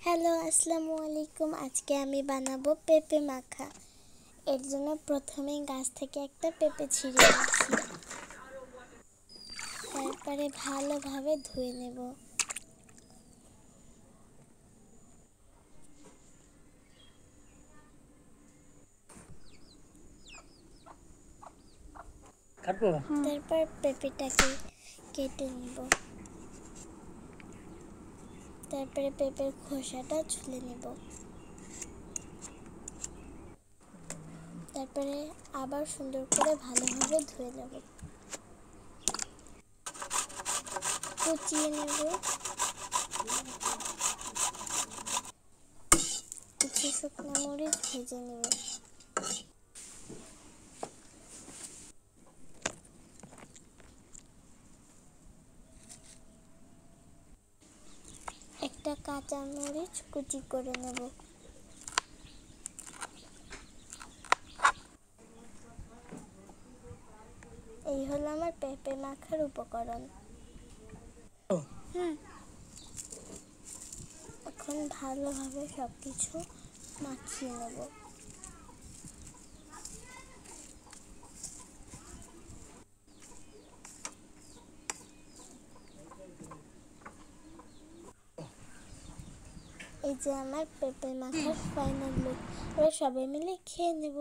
Hello, আসসালামু আলাইকুম। আজকে আমি বানাবো পেঁপে মাখা। এর জন্য প্রথমেই গাছ থেকে একটা পেঁপে ছিঁড়ে নিচ্ছি, তারপরে ভালোভাবে ধুয়ে নেব। তারপর পেঁপেটাকে কেটে নেব, তারপরে পেঁপের খোসাটা ছুলে নেব, তারপরে আবার সুন্দর করে ভালোভাবে ধুয়ে নেব, কুচিয়ে নেব, কিছু শুকনো মরিচ ভেজে নেব। একটা কাঁচা মরিচ কুচি করে নেব। এই হলো আমার পেঁপে মাখার উপকরণ। এখন ভালোভাবে সবকিছু মাখিয়ে নেব। এই যে আমার পেঁপে মাখার ফাইনাল লুক। এবার সবাই মিলে খেয়ে নেব।